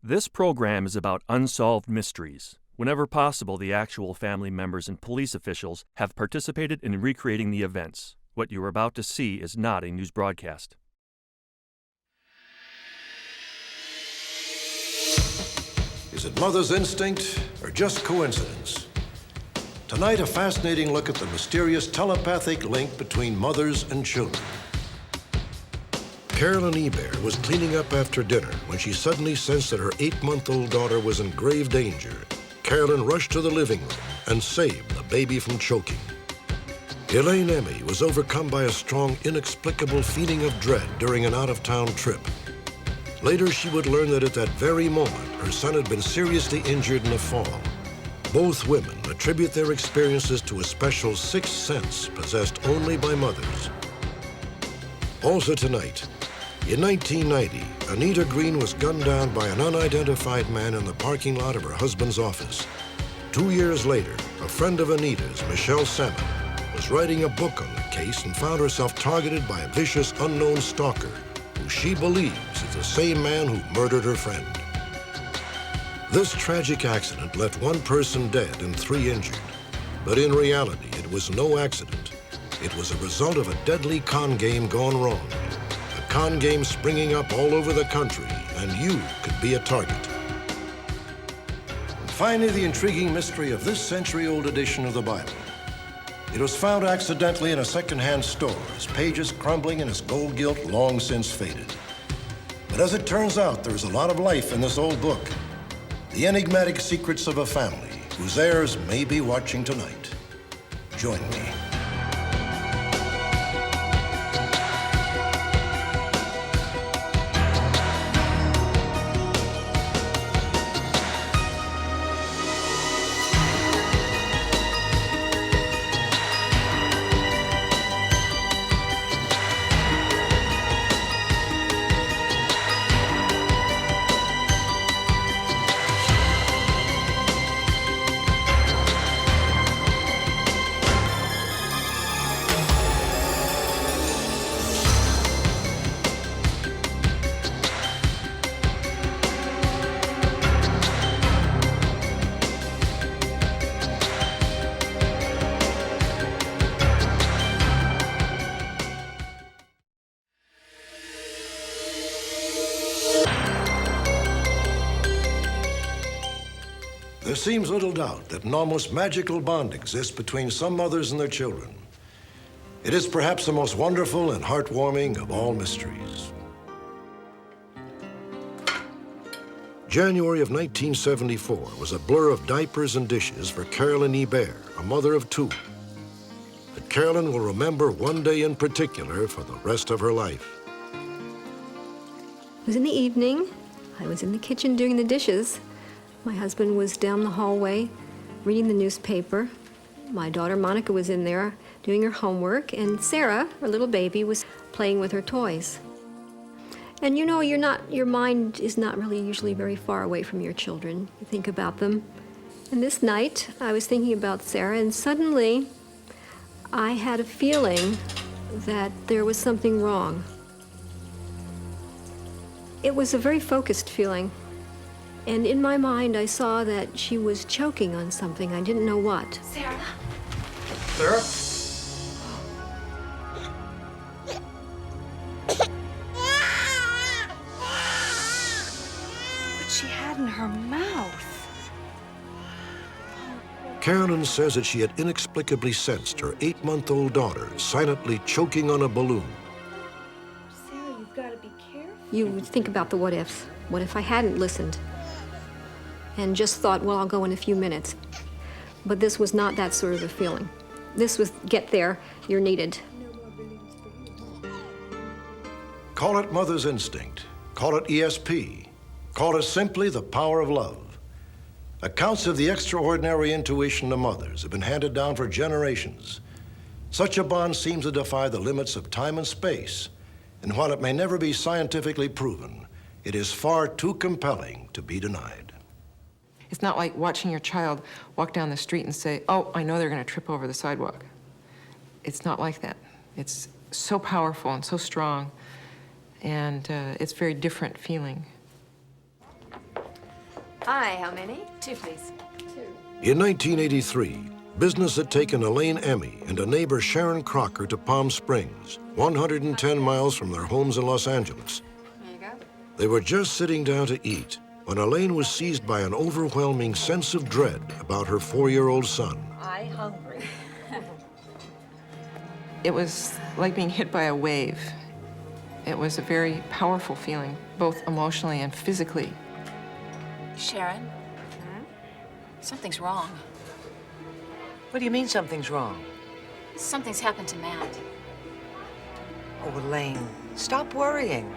This program is about unsolved mysteries. Whenever possible, the actual family members and police officials have participated in recreating the events. What you are about to see is not a news broadcast. Is it mother's instinct or just coincidence? Tonight, a fascinating look at the mysterious telepathic link between mothers and children. Carolyn Ebert was cleaning up after dinner when she suddenly sensed that her 8-month-old daughter was in grave danger. Carolyn rushed to the living room and saved the baby from choking. Elaine Emmy was overcome by a strong, inexplicable feeling of dread during an out-of-town trip. Later, she would learn that at that very moment, her son had been seriously injured in a fall. Both women attribute their experiences to a special sixth sense possessed only by mothers. Also tonight, in 1990, Anita Green was gunned down by an unidentified man in the parking lot of her husband's office. 2 years later, a friend of Anita's, Michelle Salmon, was writing a book on the case and found herself targeted by a vicious unknown stalker who she believes is the same man who murdered her friend. This tragic accident left 1 person dead and 3 injured. But in reality, it was no accident. It was a result of a deadly con game gone wrong. A con game springing up all over the country, and you could be a target. And finally, the intriguing mystery of this century-old edition of the Bible. It was found accidentally in a second-hand store, its pages crumbling and its gold gilt long since faded. But as it turns out, there's a lot of life in this old book. The enigmatic secrets of a family whose heirs may be watching tonight. Join me. There seems little doubt that an almost magical bond exists between some mothers and their children. It is perhaps the most wonderful and heartwarming of all mysteries. January of 1974 was a blur of diapers and dishes for Carolyn Ebert, a mother of 2. But Carolyn will remember one day in particular for the rest of her life. It was in the evening. I was in the kitchen doing the dishes. My husband was down the hallway reading the newspaper. My daughter Monica was in there doing her homework, and Sarah, our little baby, was playing with her toys. And you know, your mind is not really usually very far away from your children. You think about them. And this night, I was thinking about Sarah, and suddenly I had a feeling that there was something wrong. It was a very focused feeling. And in my mind, I saw that she was choking on something. I didn't know what. Sarah? Sarah? What she had in her mouth. Carolyn says that she had inexplicably sensed her 8-month-old daughter silently choking on a balloon. Sarah, you've got to be careful. You would think about the what ifs. What if I hadn't listened? And just thought, well, I'll go in a few minutes. But this was not that sort of a feeling. This was, get there, you're needed. Call it mother's instinct. Call it ESP. Call it simply the power of love. Accounts of the extraordinary intuition of mothers have been handed down for generations. Such a bond seems to defy the limits of time and space. And while it may never be scientifically proven, it is far too compelling to be denied. It's not like watching your child walk down the street and say, oh, I know they're going to trip over the sidewalk. It's not like that. It's so powerful and so strong, and it's a very different feeling. Hi, how many? 2, please. In 1983, business had taken Elaine Emmy and a neighbor Sharon Crocker to Palm Springs, 110 miles from their homes in Los Angeles. There you go. They were just sitting down to eat when Elaine was seized by an overwhelming sense of dread about her 4-year-old son. I hungry. It was like being hit by a wave. It was a very powerful feeling, both emotionally and physically. Sharon? Something's wrong. What do you mean something's wrong? Something's happened to Matt. Oh, Elaine, stop worrying.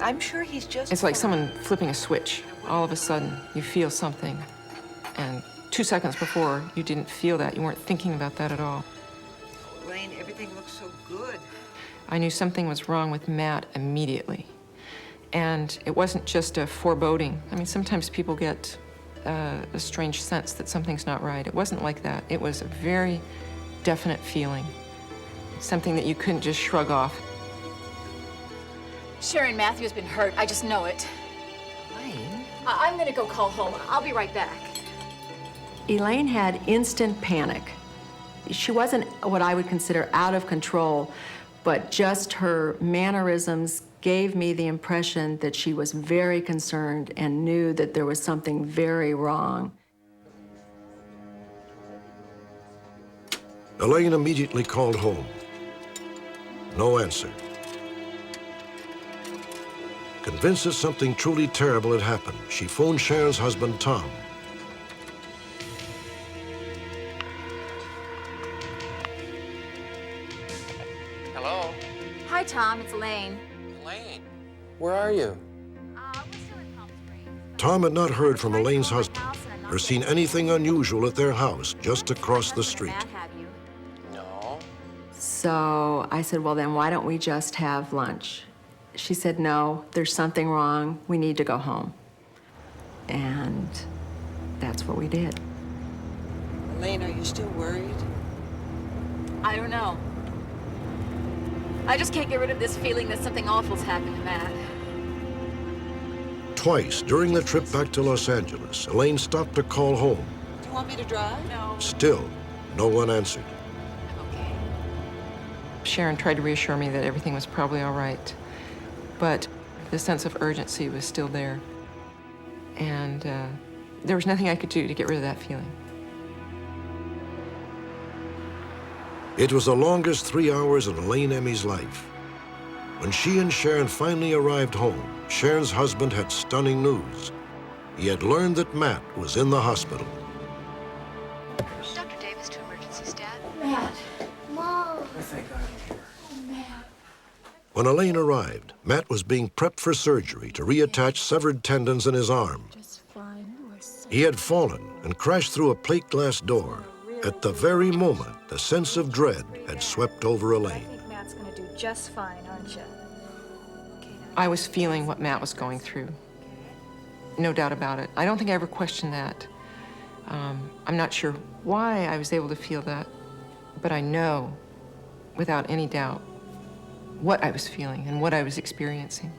I'm sure he's just... It's like someone flipping a switch. All of a sudden, you feel something. And 2 seconds before, you didn't feel that. You weren't thinking about that at all. Elaine, everything looks so good. I knew something was wrong with Matt immediately. And it wasn't just a foreboding. I mean, sometimes people get a strange sense that something's not right. It wasn't like that. It was a very definite feeling, something that you couldn't just shrug off. Sharon Matthew's been hurt. I just know it. Elaine? I'm gonna go call home. I'll be right back. Elaine had instant panic. She wasn't what I would consider out of control, but just her mannerisms gave me the impression that she was very concerned and knew that there was something very wrong. Elaine immediately called home. No answer. Convinced that something truly terrible had happened, she phoned Sharon's husband, Tom. Hello? Hi, Tom. It's Elaine. Elaine? Where are you? We're still in Palm Springs. Tom had not heard from Elaine's husband or seen anything unusual at their house just across the street. Matt, have you? No. So I said, well, then why don't we just have lunch? She said, no, there's something wrong. We need to go home. And that's what we did. Elaine, are you still worried? I don't know. I just can't get rid of this feeling that something awful's happened to Matt. Twice during the trip back to Los Angeles, Elaine stopped to call home. Do you want me to drive? No. Still, no one answered. I'm okay. Sharon tried to reassure me that everything was probably all right, but the sense of urgency was still there. And there was nothing I could do to get rid of that feeling. It was the longest 3 hours in Elaine Emmy's life. When she and Sharon finally arrived home, Sharon's husband had stunning news. He had learned that Matt was in the hospital. Dr. Davis to emergency stat. Matt. Mom. Thank God I'm here. Oh, Matt. When Elaine arrived, Matt was being prepped for surgery to reattach severed tendons in his arm. Just fine. He had fallen and crashed through a plate glass door. At the very moment, the sense of dread had swept over I Elaine. think Matt's gonna do just fine, aren't you? I was feeling what Matt was going through. No doubt about it. I don't think I ever questioned that. I'm not sure why I was able to feel that, but I know, without any doubt, what I was feeling and what I was experiencing.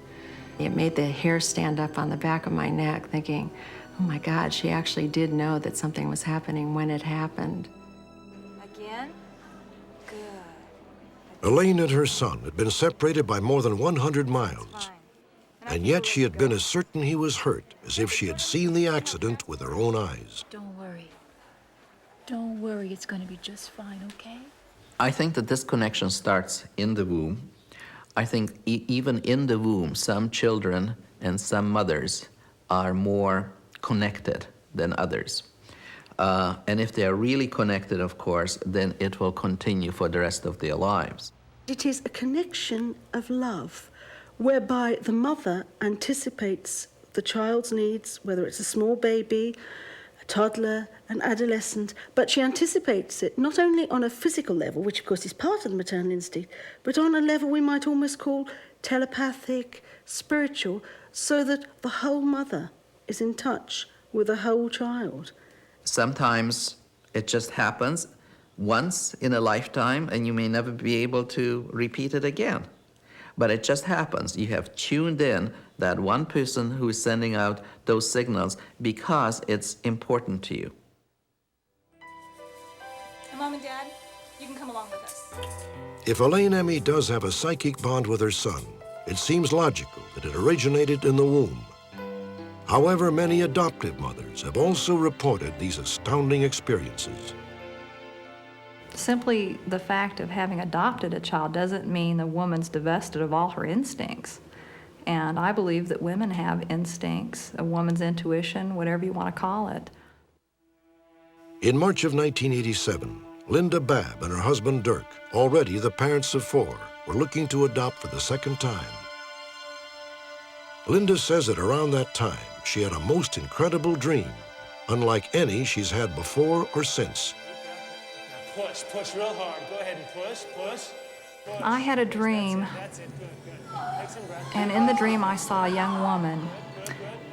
It made the hair stand up on the back of my neck, thinking, oh my God, she actually did know that something was happening when it happened. Again? Good. Elaine and her son had been separated by more than 100 miles. Fine. And yet she had been as certain he was hurt as if she had seen the accident with her own eyes. Don't worry. Don't worry, it's going to be just fine, okay? I think that this connection starts in the womb. I think even in the womb, some children and some mothers are more connected than others. And if they are really connected, of course, then it will continue for the rest of their lives. It is a connection of love, whereby the mother anticipates the child's needs, whether it's a small baby, a toddler, an adolescent, but she anticipates it not only on a physical level, which of course is part of the maternal instinct, but on a level we might almost call telepathic, spiritual, so that the whole mother is in touch with the whole child. Sometimes it just happens once in a lifetime and you may never be able to repeat it again. But it just happens. You have tuned in that one person who is sending out those signals because it's important to you. Hey, Mom and Dad, you can come along with us. If Elaine Emmy does have a psychic bond with her son, it seems logical that it originated in the womb. However, many adoptive mothers have also reported these astounding experiences. Simply the fact of having adopted a child doesn't mean the woman's divested of all her instincts. And I believe that women have instincts, a woman's intuition, whatever you want to call it. In March of 1987, Linda Babb and her husband Dirk, already the parents of 4, were looking to adopt for the second time. Linda says that around that time, she had a most incredible dream, unlike any she's had before or since. Push real hard. Go ahead and push. I had a dream, and in the dream I saw a young woman,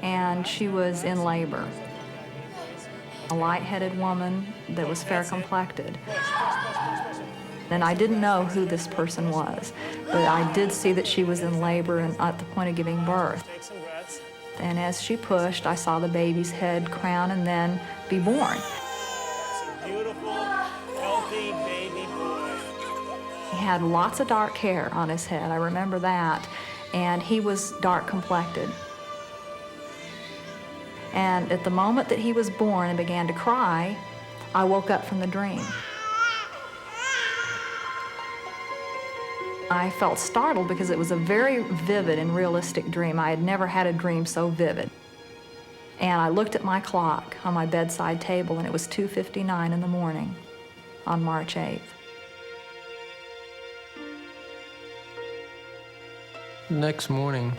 and she was in labor. A light-headed woman that was fair-complected. And I didn't know who this person was, but I did see that she was in labor and at the point of giving birth. And as she pushed, I saw the baby's head crown and then be born. Beautiful, healthy baby boy. He had lots of dark hair on his head, I remember that, and he was dark complected. And at the moment that he was born and began to cry, I woke up from the dream. I felt startled because it was a very vivid and realistic dream. I had never had a dream so vivid. And I looked at my clock on my bedside table, and it was 2:59 in the morning on March 8th. Next morning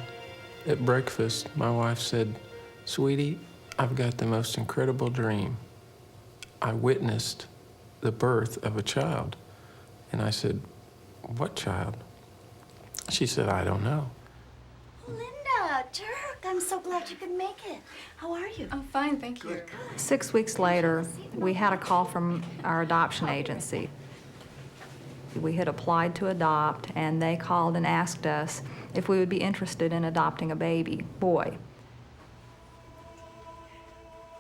at breakfast, my wife said, "Sweetie, I've got the most incredible dream. I witnessed the birth of a child." And I said, "What child?" She said, "I don't know." Linda, Dirk, I'm so glad you could make it. How are you? I'm fine, thank you. 6 weeks later, we had a call from our adoption agency. We had applied to adopt, and they called and asked us if we would be interested in adopting a baby boy.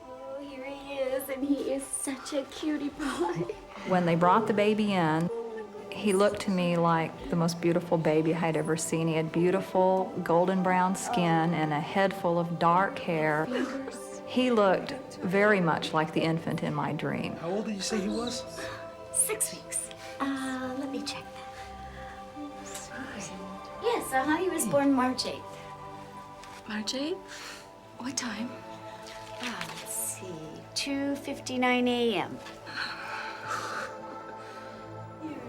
Oh, here he is, and he is such a cutie boy. When they brought the baby in, he looked to me like the most beautiful baby I had ever seen. He had beautiful golden brown skin and a head full of dark hair. He looked very much like the infant in my dream. How old did you say he was? 6 weeks. Let me check that. Yes, he was born March 8th. March 8th? What time? Let's see, 2:59 a.m.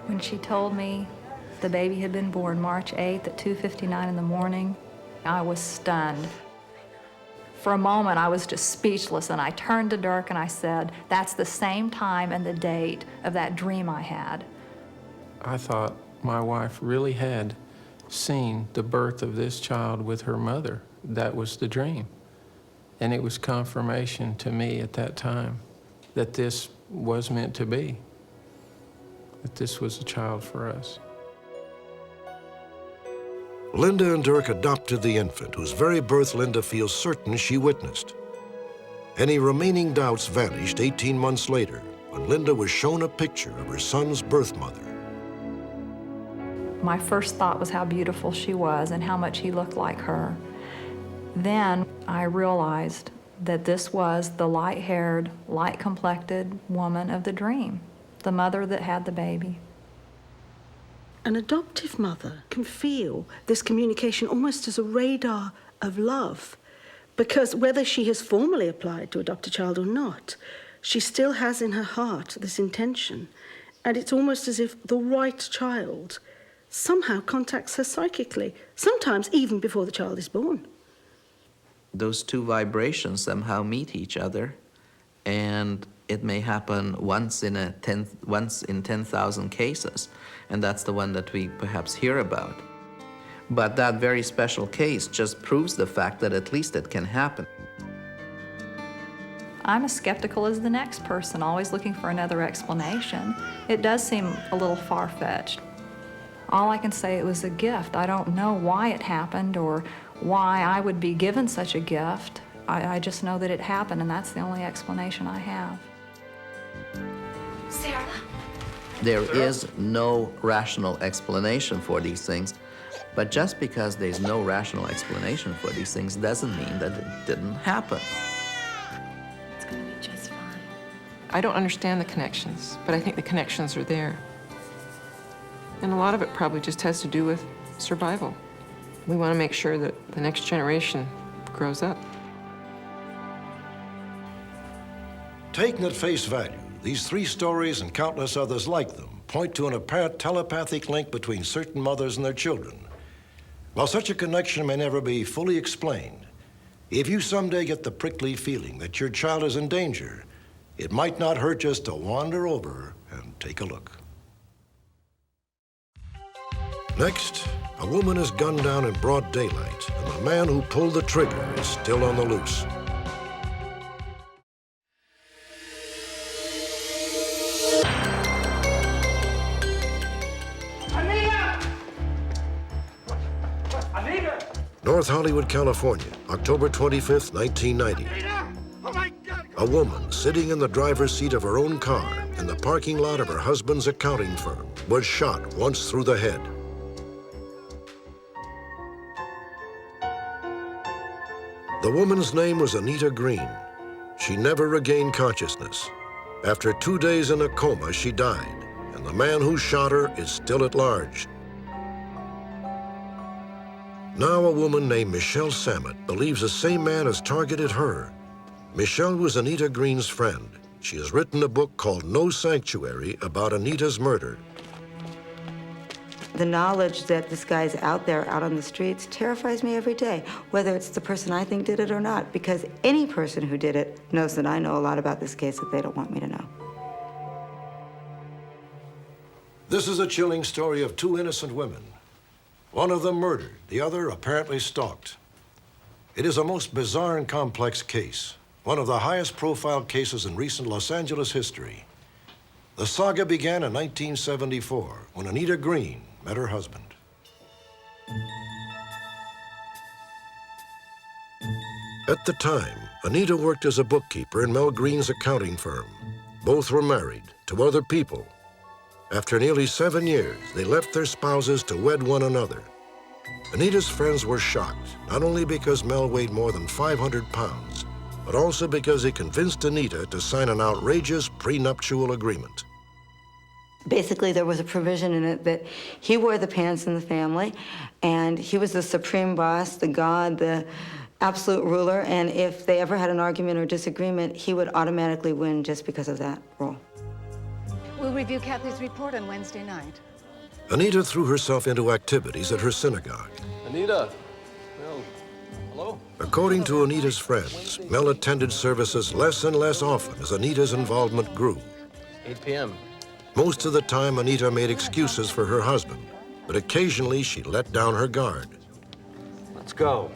When she told me the baby had been born March 8th at 2:59 in the morning, I was stunned. For a moment, I was just speechless, and I turned to Dirk and I said, "That's the same time and the date of that dream I had." I thought my wife really had seen the birth of this child with her mother. That was the dream. And it was confirmation to me at that time that this was meant to be, that this was a child for us. Linda and Dirk adopted the infant, whose very birth Linda feels certain she witnessed. Any remaining doubts vanished 18 months later when Linda was shown a picture of her son's birth mother. My first thought was how beautiful she was and how much he looked like her. Then I realized that this was the light-haired, light-complected woman of the dream, the mother that had the baby. An adoptive mother can feel this communication almost as a radar of love, because whether she has formally applied to adopt a child or not, she still has in her heart this intention, and it's almost as if the right child somehow contacts her psychically, sometimes even before the child is born. Those two vibrations somehow meet each other, and it may happen once in 10,000 cases, and that's the one that we perhaps hear about. But that very special case just proves the fact that at least it can happen. I'm as skeptical as the next person, always looking for another explanation. It does seem a little far-fetched. All I can say, it was a gift. I don't know why it happened or why I would be given such a gift. I just know that it happened, and that's the only explanation I have. Sarah? There is no rational explanation for these things, but just because there's no rational explanation for these things doesn't mean that it didn't happen. It's gonna be just fine. I don't understand the connections, but I think the connections are there. And a lot of it probably just has to do with survival. We want to make sure that the next generation grows up. Taken at face value, these 3 stories and countless others like them point to an apparent telepathic link between certain mothers and their children. While such a connection may never be fully explained, if you someday get the prickly feeling that your child is in danger, it might not hurt just to wander over and take a look. Next, a woman is gunned down in broad daylight, and the man who pulled the trigger is still on the loose. North Hollywood, California, October 25th, 1990. A woman sitting in the driver's seat of her own car in the parking lot of her husband's accounting firm was shot once through the head. The woman's name was Anita Green. She never regained consciousness. After 2 days in a coma, she died, and the man who shot her is still at large. Now a woman named Michelle Samet believes the same man has targeted her. Michelle was Anita Green's friend. She has written a book called No Sanctuary about Anita's murder. The knowledge that this guy's out there, out on the streets, terrifies me every day, whether it's the person I think did it or not, because any person who did it knows that I know a lot about this case that they don't want me to know. This is a chilling story of 2 innocent women. One of them murdered, the other apparently stalked. It is a most bizarre and complex case, one of the highest profile cases in recent Los Angeles history. The saga began in 1974 when Anita Green met her husband. At the time, Anita worked as a bookkeeper in Mel Green's accounting firm. Both were married to other people. After nearly 7 years, they left their spouses to wed one another. Anita's friends were shocked, not only because Mel weighed more than 500 pounds, but also because he convinced Anita to sign an outrageous prenuptial agreement. Basically, there was a provision in it that he wore the pants in the family, and he was the supreme boss, the god, the absolute ruler, and if they ever had an argument or disagreement, he would automatically win just because of that rule. We'll review Kathy's report on Wednesday night. Anita threw herself into activities at her synagogue. Anita. Well, hello? According to Anita's friends, Mel attended services less and less often as Anita's involvement grew. 8 p.m. Most of the time, Anita made excuses for her husband, but occasionally she let down her guard. Let's go.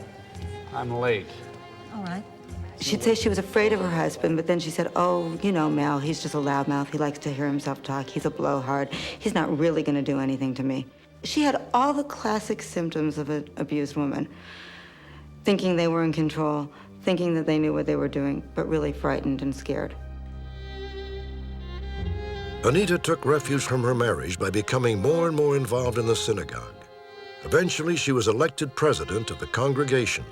I'm late. All right. She'd say she was afraid of her husband, but then she said, oh, you know, Mel, he's just a loudmouth. He likes to hear himself talk. He's a blowhard. He's not really going to do anything to me. She had all the classic symptoms of an abused woman. Thinking they were in control, thinking that they knew what they were doing, but really frightened and scared. Anita took refuge from her marriage by becoming more and more involved in the synagogue. Eventually, she was elected president of the congregation.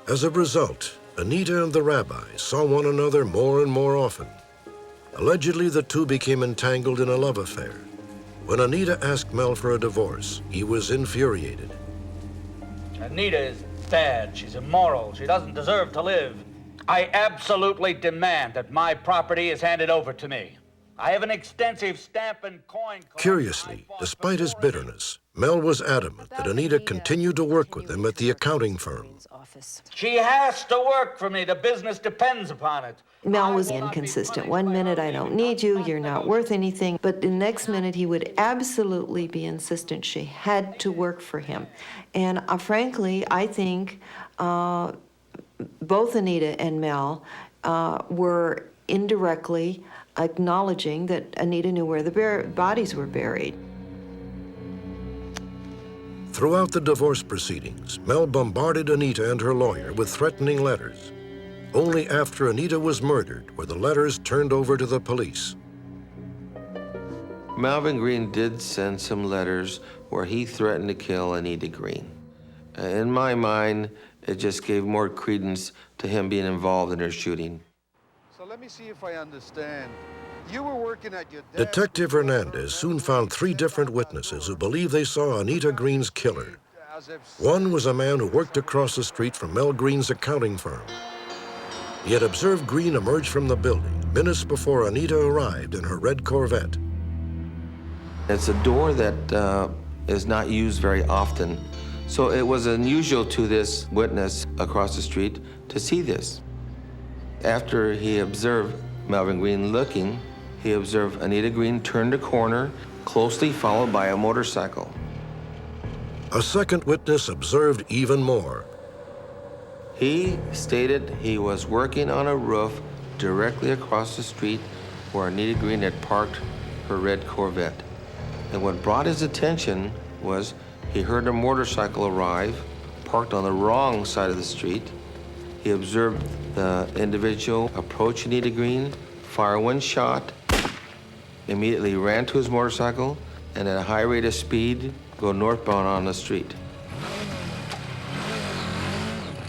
As a result, Anita and the rabbi saw one another more and more often. Allegedly, the two became entangled in a love affair. When Anita asked Mel for a divorce, he was infuriated. Anita is bad. She's immoral. She doesn't deserve to live. I absolutely demand that my property is handed over to me. I have an extensive stamp and coin collection. Curiously, despite his bitterness, Mel was adamant that Anita continued to work with him at the accounting firm. She has to work for me. The business depends upon it. Mel was inconsistent. 1 minute, I don't need you, you're not worth anything. But the next minute, he would absolutely be insistent she had to work for him. And frankly, I think both Anita and Mel were indirectly acknowledging that Anita knew where the bodies were buried. Throughout the divorce proceedings, Mel bombarded Anita and her lawyer with threatening letters. Only after Anita was murdered were the letters turned over to the police. Melvin Green did send some letters where he threatened to kill Anita Green. In my mind, it just gave more credence to him being involved in her shooting. So let me see if I understand. You were working at your desk. Detective Hernandez soon found 3 different witnesses who believed they saw Anita Green's killer. One was a man who worked across the street from Mel Green's accounting firm. He had observed Green emerge from the building minutes before Anita arrived in her red Corvette. It's a door that is not used very often, so it was unusual to this witness across the street to see this. After he observed Melvin Green looking, he observed Anita Green turn the corner, closely followed by a motorcycle. A second witness observed even more. He stated he was working on a roof directly across the street where Anita Green had parked her red Corvette. And what brought his attention was he heard a motorcycle arrive, parked on the wrong side of the street. He observed the individual approach Anita Green, fire 1 shot, immediately ran to his motorcycle, and at a high rate of speed, go northbound on the street.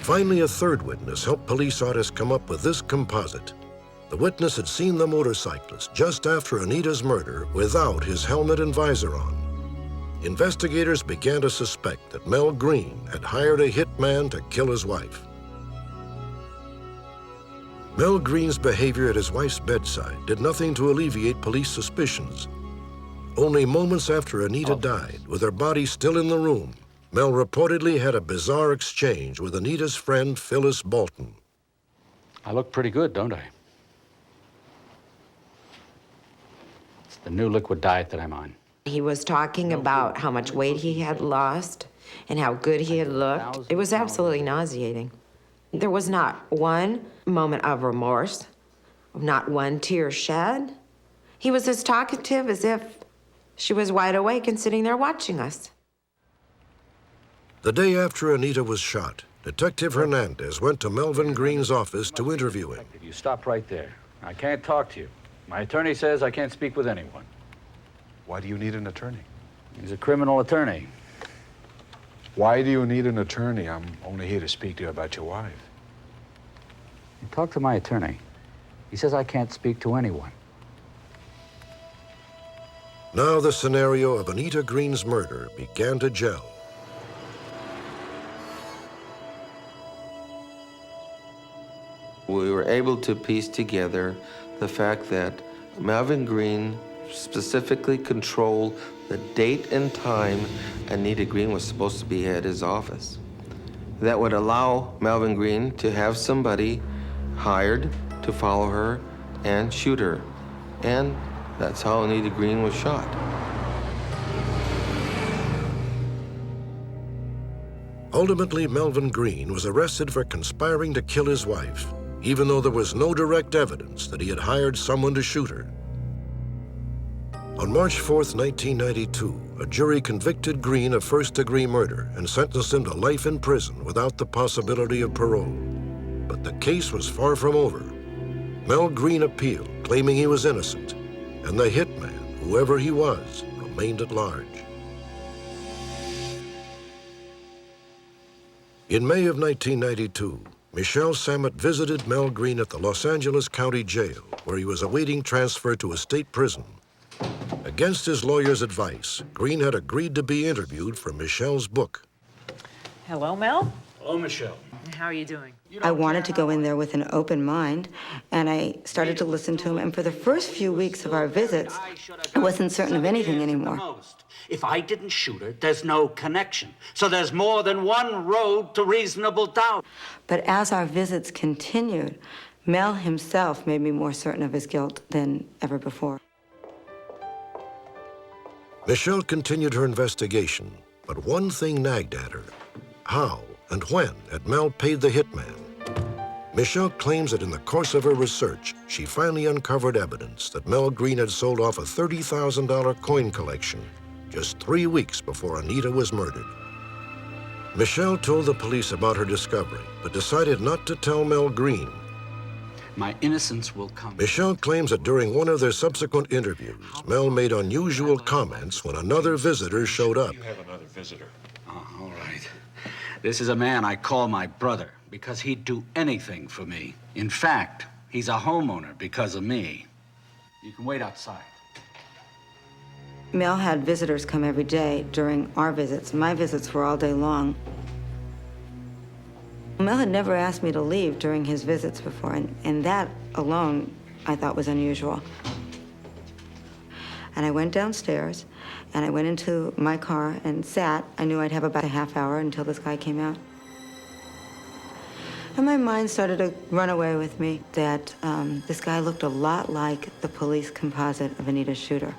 Finally, a third witness helped police artists come up with this composite. The witness had seen the motorcyclist just after Anita's murder without his helmet and visor on. Investigators began to suspect that Mel Green had hired a hitman to kill his wife. Mel Green's behavior at his wife's bedside did nothing to alleviate police suspicions. Only moments after Anita died, with her body still in the room, Mel reportedly had a bizarre exchange with Anita's friend, Phyllis Bolton. I look pretty good, don't I? It's the new liquid diet that I'm on. He was talking about how much weight he had lost and how good he had looked. It was absolutely nauseating. There was not one moment of remorse, not one tear shed. He was as talkative as if she was wide awake and sitting there watching us. The day after Anita was shot, Detective Hernandez went to Melvin Green's office to interview him. You stop right there. I can't talk to you. My attorney says I can't speak with anyone. Why do you need an attorney? He's a criminal attorney. Why do you need an attorney? I'm only here to speak to you about your wife. You talk to my attorney. He says I can't speak to anyone. Now the scenario of Anita Green's murder began to gel. We were able to piece together the fact that Melvin Green specifically controlled the date and time Anita Green was supposed to be at his office. That would allow Melvin Green to have somebody hired to follow her and shoot her. And that's how Anita Green was shot. Ultimately, Melvin Green was arrested for conspiring to kill his wife, even though there was no direct evidence that he had hired someone to shoot her. On March 4th, 1992, a jury convicted Green of first-degree murder and sentenced him to life in prison without the possibility of parole. But the case was far from over. Mel Green appealed, claiming he was innocent, and the hitman, whoever he was, remained at large. In May of 1992, Michelle Samet visited Mel Green at the Los Angeles County Jail, where he was awaiting transfer to a state prison. Against his lawyer's advice, Green had agreed to be interviewed for Michelle's book. Hello, Mel. Hello, Michelle. How are you doing? I wanted to go in there with an open mind, and I started to listen to him. And for the first few weeks of our visits, I wasn't certain of anything anymore. If I didn't shoot her, there's no connection. So there's more than one road to reasonable doubt. But as our visits continued, Mel himself made me more certain of his guilt than ever before. Michelle continued her investigation, but one thing nagged at her. How and when had Mel paid the hitman? Michelle claims that in the course of her research, she finally uncovered evidence that Mel Green had sold off a $30,000 coin collection just 3 weeks before Anita was murdered. Michelle told the police about her discovery, but decided not to tell Mel Green. My innocence will come. Michelle claims that during one of their subsequent interviews, Mel made unusual comments when another visitor showed up. You have another visitor. Oh, all right. This is a man I call my brother because he'd do anything for me. In fact, he's a homeowner because of me. You can wait outside. Mel had visitors come every day during our visits. My visits were all day long. Mel had never asked me to leave during his visits before, and that alone I thought was unusual. And I went downstairs, and I went into my car and sat. I knew I'd have about a half hour until this guy came out. And my mind started to run away with me that this guy looked a lot like the police composite of Anita's shooter.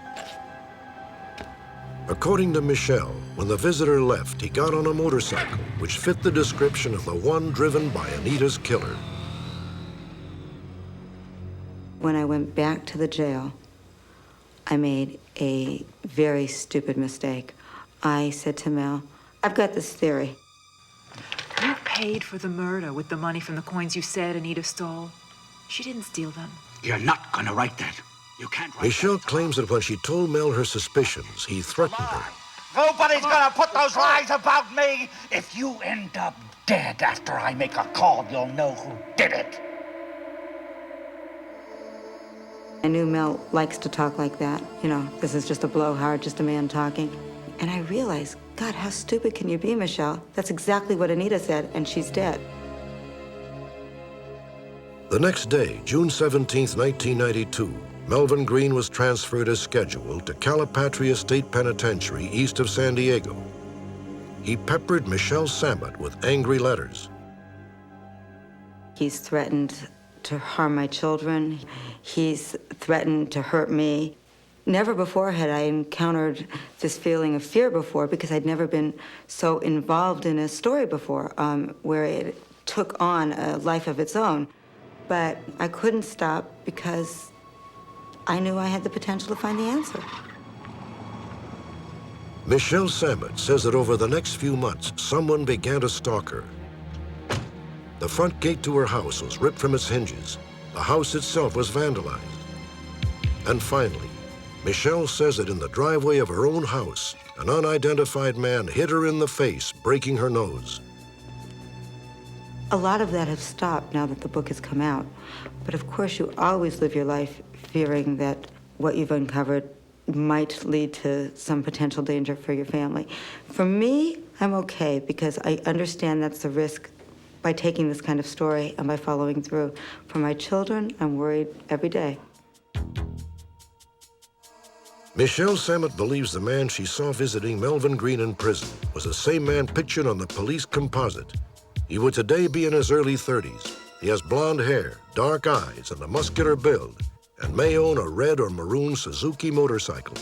According to Michelle, when the visitor left, he got on a motorcycle, which fit the description of the one driven by Anita's killer. When I went back to the jail, I made a very stupid mistake. I said to Mel, I've got this theory. You paid for the murder with the money from the coins you said Anita stole. She didn't steal them. You're not gonna write that. You can't write Michelle claims that when she told Mel her suspicions, he threatened her. Nobody's gonna put those lies about me. If you end up dead after I make a call, you'll know who did it. I knew Mel likes to talk like that. You know, this is just a blowhard, just a man talking. And I realized, God, how stupid can you be, Michelle? That's exactly what Anita said, and she's dead. The next day, June 17th, 1992, Melvin Green was transferred as scheduled to Calipatria State Penitentiary east of San Diego. He peppered Michelle Sammet with angry letters. He's threatened to harm my children. He's threatened to hurt me. Never before had I encountered this feeling of fear before because I'd never been so involved in a story before where it took on a life of its own. But I couldn't stop because I knew I had the potential to find the answer. Michelle Sammet says that over the next few months, someone began to stalk her. The front gate to her house was ripped from its hinges. The house itself was vandalized. And finally, Michelle says that in the driveway of her own house, an unidentified man hit her in the face, breaking her nose. A lot of that has stopped now that the book has come out. But of course, you always live your life fearing that what you've uncovered might lead to some potential danger for your family. For me, I'm okay because I understand that's the risk by taking this kind of story and by following through. For my children, I'm worried every day. Michelle Sammet believes the man she saw visiting Melvin Green in prison was the same man pictured on the police composite. He would today be in his early 30s. He has blonde hair, dark eyes, and a muscular build, and may own a red or maroon Suzuki motorcycle.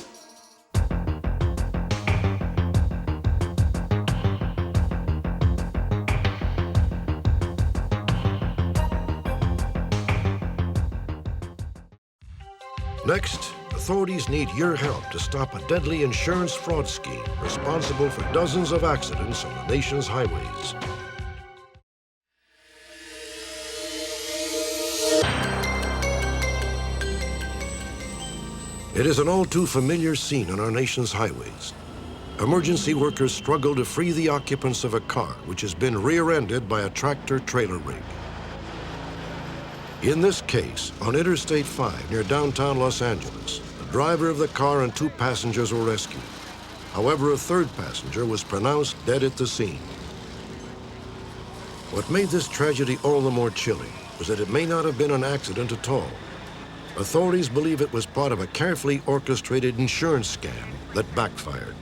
Next, authorities need your help to stop a deadly insurance fraud scheme responsible for dozens of accidents on the nation's highways. It is an all too familiar scene on our nation's highways. Emergency workers struggle to free the occupants of a car which has been rear-ended by a tractor-trailer rig. In this case, on Interstate 5 near downtown Los Angeles, the driver of the car and 2 passengers were rescued. However, a 3rd passenger was pronounced dead at the scene. What made this tragedy all the more chilling was that it may not have been an accident at all. Authorities believe it was part of a carefully orchestrated insurance scam that backfired.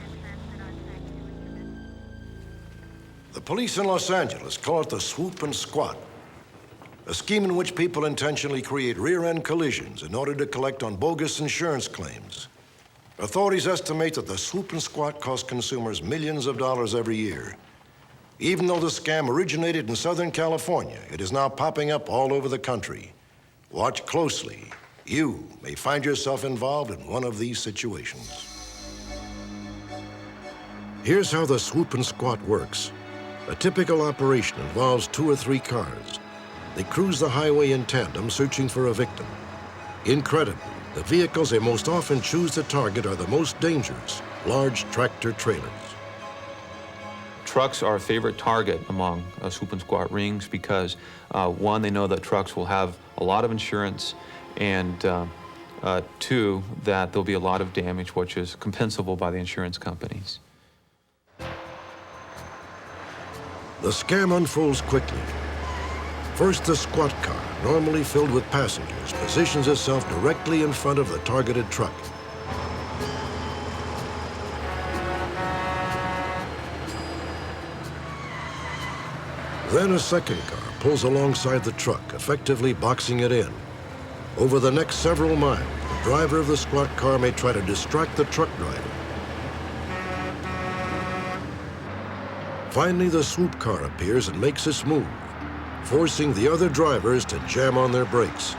The police in Los Angeles call it the swoop and squat, a scheme in which people intentionally create rear-end collisions in order to collect on bogus insurance claims. Authorities estimate that the swoop and squat cost consumers millions of dollars every year. Even though the scam originated in Southern California, it is now popping up all over the country. Watch closely. You may find yourself involved in one of these situations. Here's how the swoop and squat works. A typical operation involves 2 or 3 cars. They cruise the highway in tandem, searching for a victim. Incredibly, the vehicles they most often choose to target are the most dangerous, large tractor trailers. Trucks are a favorite target among swoop and squat rings because, one, they know that trucks will have a lot of insurance, and 2, that there'll be a lot of damage which is compensable by the insurance companies. The scam unfolds quickly. First, the squat car, normally filled with passengers, positions itself directly in front of the targeted truck. Then a second car pulls alongside the truck, effectively boxing it in. Over the next several miles, the driver of the squat car may try to distract the truck driver. Finally, the swoop car appears and makes its move, forcing the other drivers to jam on their brakes.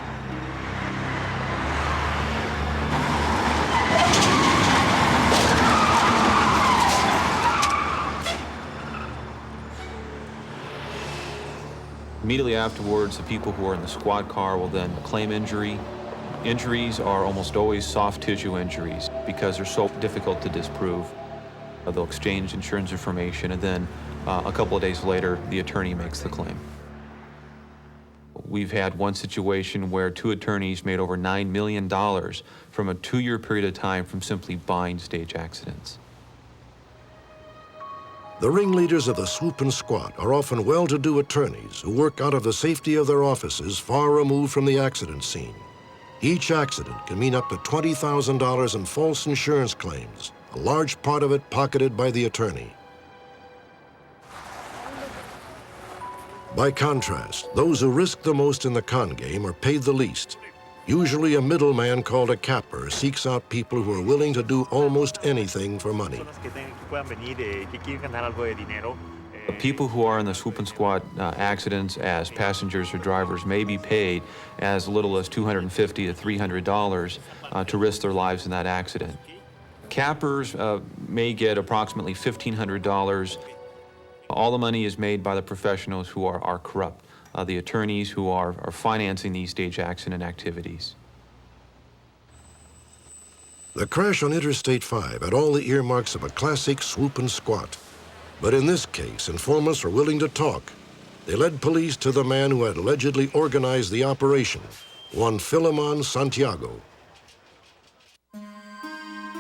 Immediately afterwards, the people who are in the squad car will then claim injury. Injuries are almost always soft tissue injuries because they're so difficult to disprove. They'll exchange insurance information, and then a couple of days later, the attorney makes the claim. We've had one situation where 2 attorneys made over $9 million from a 2-year period of time from simply buying stage accidents. The ringleaders of the swoop and squat are often well-to-do attorneys who work out of the safety of their offices far removed from the accident scene. Each accident can mean up to $20,000 in false insurance claims, a large part of it pocketed by the attorney. By contrast, those who risk the most in the con game are paid the least. Usually a middleman called a capper seeks out people who are willing to do almost anything for money. People who are in the swoop and squat accidents as passengers or drivers may be paid as little as $250 to $300 to risk their lives in that accident. Cappers may get approximately $1,500. All the money is made by the professionals who are corrupt, the attorneys who are financing these stage accident activities. The crash on Interstate 5 had all the earmarks of a classic swoop and squat. But in this case, informants were willing to talk. They led police to the man who had allegedly organized the operation, one Filemon Santiago.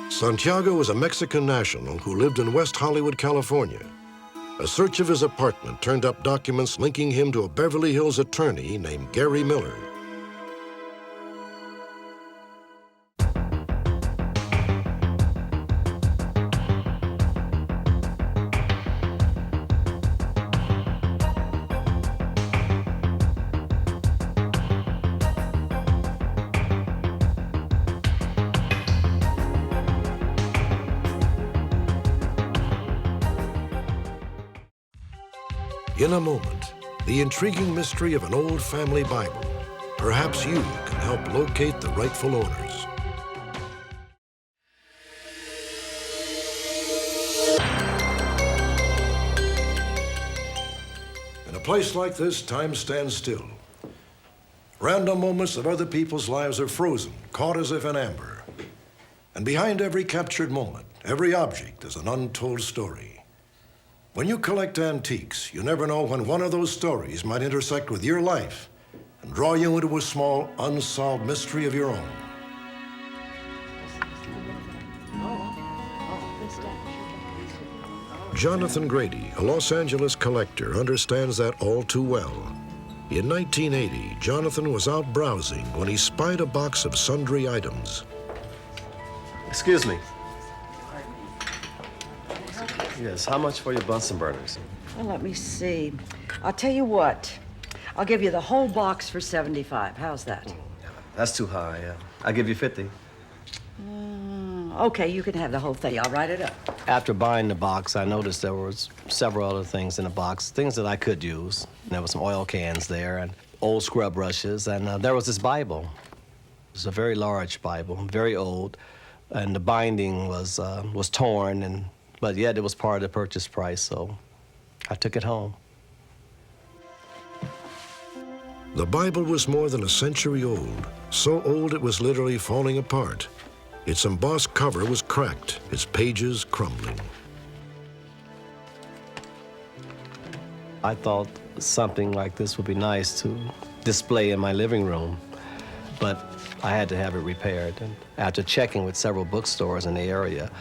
Santiago was a Mexican national who lived in West Hollywood, California. A search of his apartment turned up documents linking him to a Beverly Hills attorney named Gary Miller. In a moment, the intriguing mystery of an old family Bible. Perhaps you can help locate the rightful owners. In a place like this, time stands still. Random moments of other people's lives are frozen, caught as if in amber. And behind every captured moment, every object is an untold story. When you collect antiques, you never know when one of those stories might intersect with your life and draw you into a small, unsolved mystery of your own. Jonathan Grady, a Los Angeles collector, understands that all too well. In 1980, Jonathan was out browsing when he spied a box of sundry items. Excuse me. Yes, how much for your Bunsen burners? Well, let me see. I'll tell you what. I'll give you the whole box for $75. How's that? That's too high. I'll give you 50. Okay, you can have the whole thing. I'll write it up. After buying the box, I noticed there was several other things in the box, things that I could use. There were some oil cans there and old scrub brushes, and there was this Bible. It was a very large Bible, very old, and the binding was torn, but yet it was part of the purchase price, so I took it home. The Bible was more than a century old, so old it was literally falling apart. Its embossed cover was cracked, its pages crumbling. I thought something like this would be nice to display in my living room, but I had to have it repaired. And after checking with several bookstores in the area,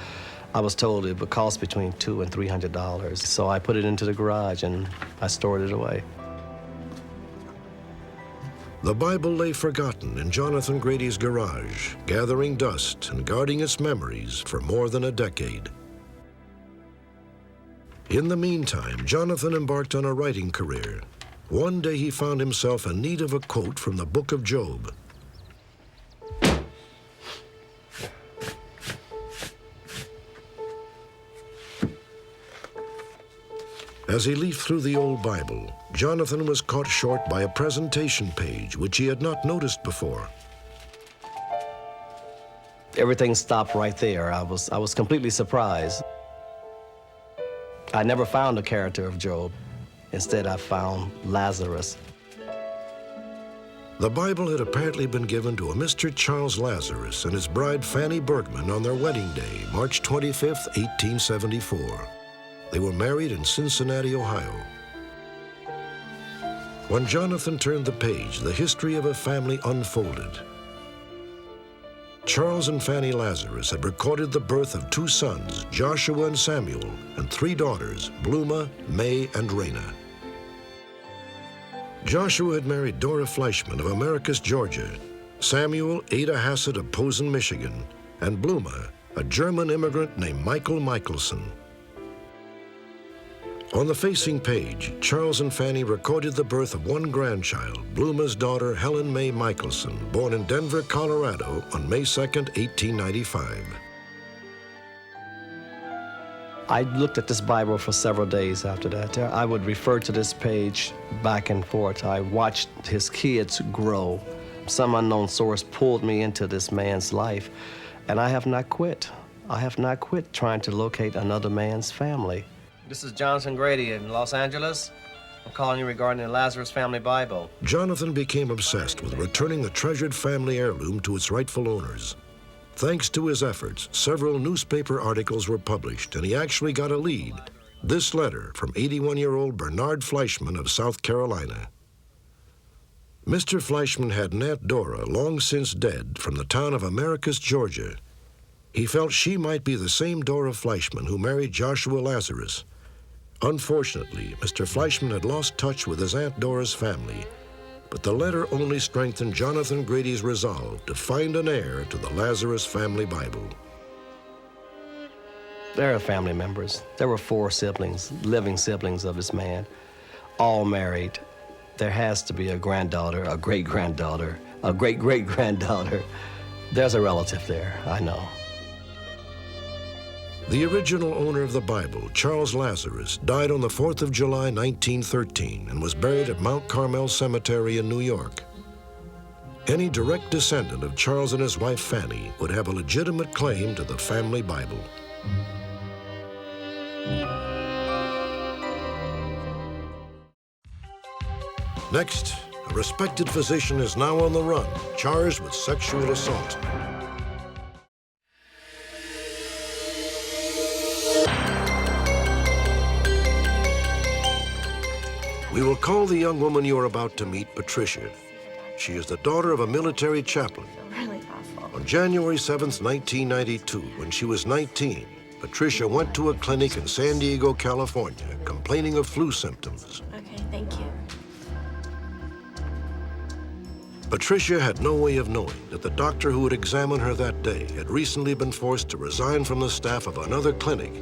I was told it would cost between $200 and $300. So I put it into the garage and I stored it away. The Bible lay forgotten in Jonathan Grady's garage, gathering dust and guarding its memories for more than a decade. In the meantime, Jonathan embarked on a writing career. One day he found himself in need of a quote from the book of Job. As he leafed through the old Bible, Jonathan was caught short by a presentation page which he had not noticed before. Everything stopped right there. I was completely surprised. I never found the character of Job. Instead, I found Lazarus. The Bible had apparently been given to a Mr. Charles Lazarus and his bride Fanny Bergman on their wedding day, March 25th, 1874. They were married in Cincinnati, Ohio. When Jonathan turned the page, the history of a family unfolded. Charles and Fanny Lazarus had recorded the birth of 2 sons, Joshua and Samuel, and 3 daughters, Bluma, May, and Raina. Joshua had married Dora Fleischman of Americus, Georgia, Samuel, Ada Hassett of Posen, Michigan, and Bluma, a German immigrant named Michael Michelson. On the facing page, Charles and Fanny recorded the birth of 1 grandchild, Bluma's daughter, Helen May Michelson, born in Denver, Colorado on May 2nd, 1895. I looked at this Bible for several days after that. I would refer to this page back and forth. I watched his kids grow. Some unknown source pulled me into this man's life, and I have not quit. I have not quit trying to locate another man's family. This is Jonathan Grady in Los Angeles. I'm calling you regarding the Lazarus Family Bible. Jonathan became obsessed with returning the treasured family heirloom to its rightful owners. Thanks to his efforts, several newspaper articles were published, and he actually got a lead. This letter from 81-year-old Bernard Fleischman of South Carolina. Mr. Fleischman had an Aunt Dora, long since dead, from the town of Americus, Georgia. He felt she might be the same Dora Fleischman who married Joshua Lazarus. Unfortunately, Mr. Fleischman had lost touch with his Aunt Dora's family, but the letter only strengthened Jonathan Grady's resolve to find an heir to the Lazarus Family Bible. There are family members. There were 4 siblings, living siblings of this man, all married. There has to be a granddaughter, a great-granddaughter, a great-great-granddaughter. There's a relative there, I know. The original owner of the Bible, Charles Lazarus, died on the 4th of July, 1913, and was buried at Mount Carmel Cemetery in New York. Any direct descendant of Charles and his wife Fanny would have a legitimate claim to the family Bible. Next, a respected physician is now on the run, charged with sexual assault. We will call the young woman you are about to meet Patricia. She is the daughter of a military chaplain. Really awful. On January 7th, 1992, when she was 19, Patricia went to a clinic in San Diego, California, complaining of flu symptoms. Okay, thank you. Patricia had no way of knowing that the doctor who had examined her that day had recently been forced to resign from the staff of another clinic.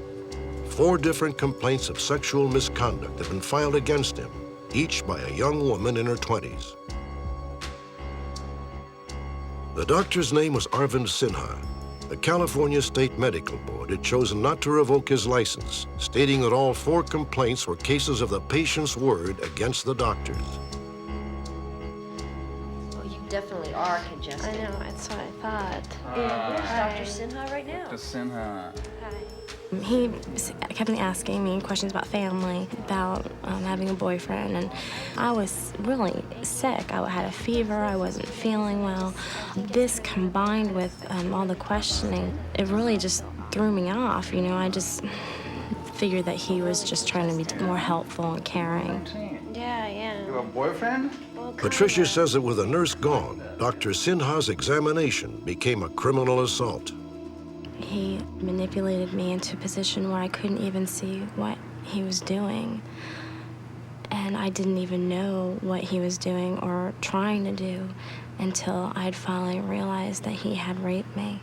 4 different complaints of sexual misconduct had been filed against him, each by a young woman in her 20s. The doctor's name was Arvind Sinha, the California State Medical Board had chosen not to revoke his license, stating that all 4 complaints were cases of the patient's word against the doctors. Well, you definitely are congested. I know, that's what I thought. Where's Dr. Sinha right now? Dr. Sinha. He kept asking me questions about family, about having a boyfriend, and I was really sick. I had a fever, I wasn't feeling well. This combined with all the questioning, it really just threw me off, you know. I just figured that he was just trying to be more helpful and caring. Yeah. You have a boyfriend? Patricia says that with the nurse gone, Dr. Sinha's examination became a criminal assault. He manipulated me into a position where I couldn't even see what he was doing. And I didn't even know what he was doing or trying to do until I'd finally realized that he had raped me.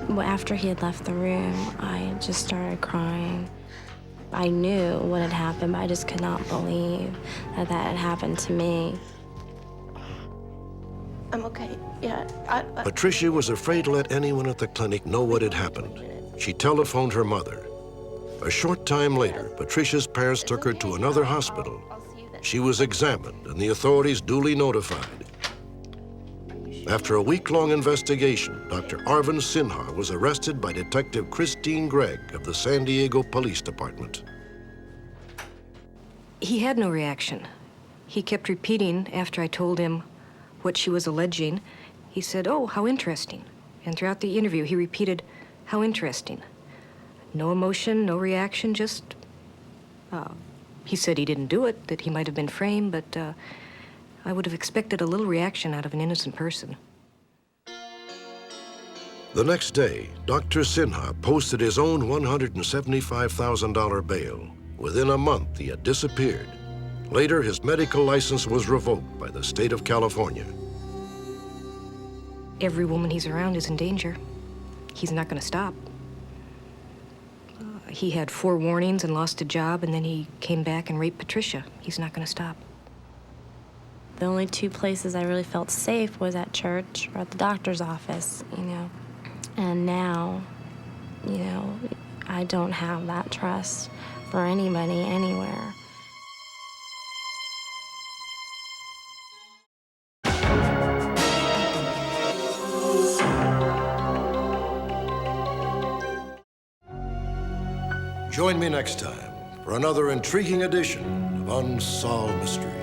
After he had left the room, I just started crying. I knew what had happened, but I just could not believe that that had happened to me. I'm okay. Yeah. Patricia was afraid to let anyone at the clinic know what had happened. She telephoned her mother. A short time later, Patricia's parents took her to another hospital. She was examined and the authorities duly notified. After a week-long investigation, Dr. Arvind Sinha was arrested by Detective Christine Gregg of the San Diego Police Department. He had no reaction. He kept repeating after I told him what she was alleging. He said, "Oh, how interesting." And throughout the interview, he repeated, "How interesting." No emotion, no reaction, just, he said he didn't do it, that he might have been framed, but I would have expected a little reaction out of an innocent person. The next day, Dr. Sinha posted his own $175,000 bail. Within a month, he had disappeared. Later, his medical license was revoked by the state of California. Every woman he's around is in danger. He's not going to stop. He had 4 warnings and lost a job, and then he came back and raped Patricia. He's not going to stop. The only 2 places I really felt safe was at church or at the doctor's office, you know. And now, you know, I don't have that trust for anybody, anywhere. Join me next time for another intriguing edition of Unsolved Mysteries.